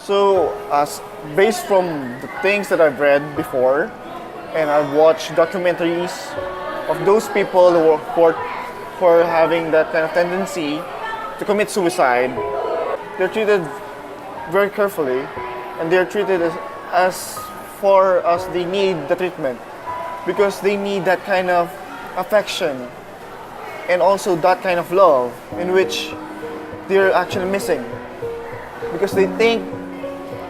So, based from the things that I've read before, and I've watched documentaries of those people for having that kind of tendency to commit suicide, they're treated very carefully, and they're treated as far as they need the treatment, because they need that kind of affection and also that kind of love in which they're actually missing, because they think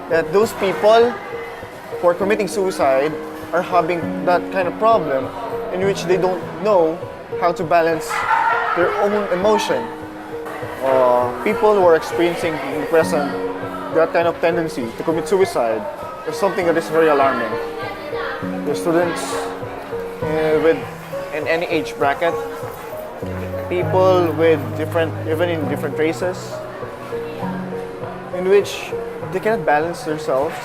that those people who are committing suicide are having that kind of problem in which they don't know how to balance their own emotion. People who are experiencing in the present that kind of tendency to commit suicide is something that is very alarming. The students with in any age bracket, people with even in different races, in which they cannot balance themselves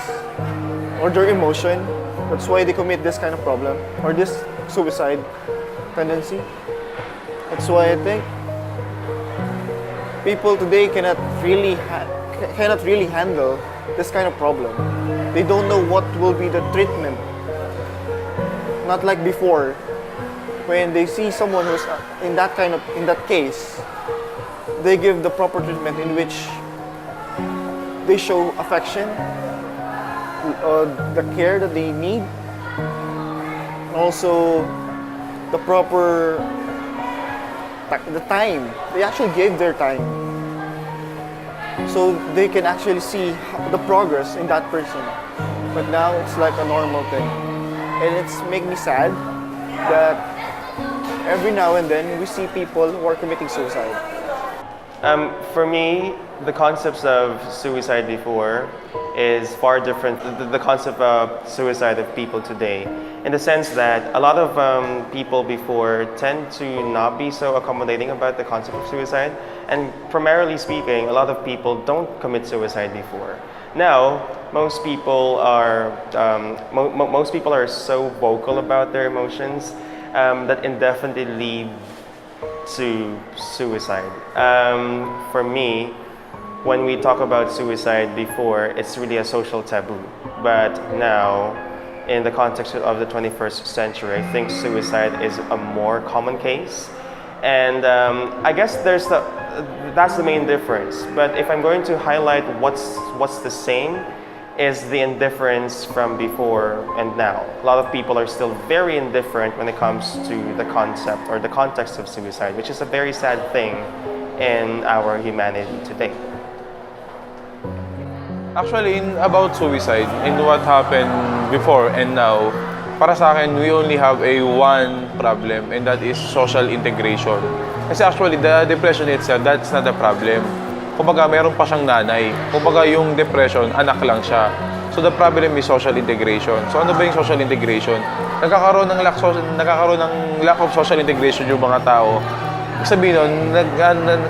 or their emotion. That's why they commit this kind of problem or this suicide tendency. That's why I think people today cannot really handle this kind of problem. They don't know what will be the treatment. Not like before, when they see someone who's in that case, they give the proper treatment in which they show affection, the care that they need, and also the proper the time. They actually gave their time, so they can actually see the progress in that person. But now it's like a normal thing, and it's make me sad that every now and then we see people who are committing suicide. For me, the concepts of suicide before is far different. The concept of suicide of people today, in the sense that a lot of people before tend to not be so accommodating about the concept of suicide, and primarily speaking, a lot of people don't commit suicide before. Now, most people are so vocal about their emotions that indefinitely lead to suicide. For me, when we talk about suicide before, it's really a social taboo. But now, in the context of the 21st century, I think suicide is a more common case. And I guess that's the main difference. But if I'm going to highlight what's the same, is the indifference from before and now. A lot of people are still very indifferent when it comes to the concept or the context of suicide, which is a very sad thing in our humanity today. Actually, about suicide and what happened before and now, para sa akin, we only have one problem, and that is social integration. Kasi actually, the depression itself, that's not the problem. Kumbaga, meron pa siyang nanay. Kumbaga, yung depression, anak lang siya. So, the problem is social integration. So, ano ba yung social integration? Nagkakaroon ng lack of social integration yung mga tao. Sabihin nun,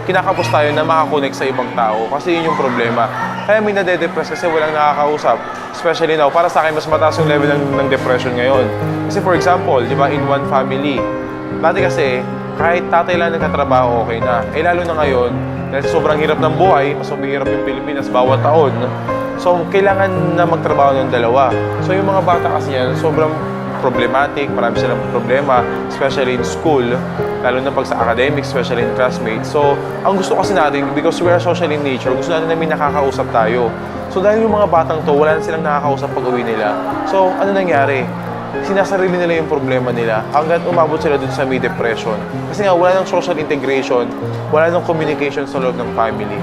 kinakapos tayo na makakonect sa ibang tao kasi yun yung problema. Kaya may nade-depress kasi walang nakakausap. Especially now, para sa akin, mas mataas yung level ng depression ngayon. Kasi for example, di ba, in one family, dati kasi, kahit tatay lang nagkatrabaho, okay na. Eh lalo na ngayon, dahil sobrang hirap ng buhay, mas mahirap yung Pilipinas bawat taon. So, kailangan na magtrabaho ng dalawa. So, yung mga bata kasi yan, sobrang problematic, marami silang problema, especially in school, lalo na pag sa academics, especially in classmates. So, ang gusto kasi natin, because we are social in nature, gusto natin na may nakakausap tayo. So, dahil yung mga batang to, wala na silang nakakausap pag uwi nila. So, ano nangyari? Sinasarili nila yung problema nila hanggang umabot sila dun sa may depression. Kasi nga, wala nang social integration, wala nang communication sa loob ng family.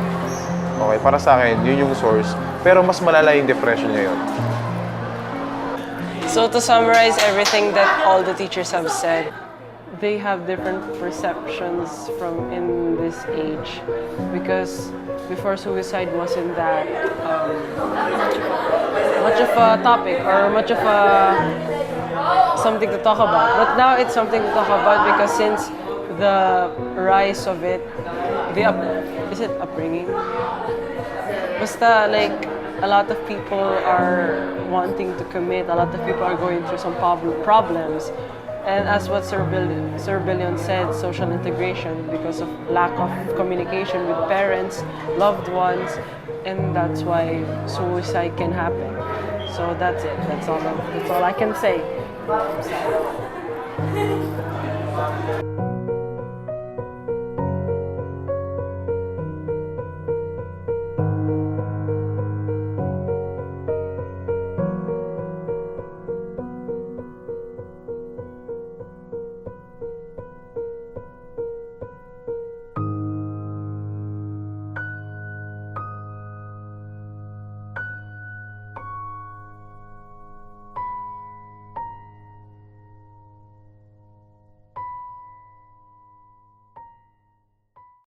Okay, para sa akin, yun yung source. Pero mas malala yung depression ngayon. So to summarize everything that all the teachers have said, they have different perceptions from in this age, because before suicide wasn't that much of a topic or much of a something to talk about. But now it's something to talk about because since the rise of it, is it upbringing? Basta like a lot of people are wanting to commit, a lot of people are going through some problems. And as what Sir Billion said, social integration, because of lack of communication with parents, loved ones, and that's why suicide can happen. So that's it. That's all I can say.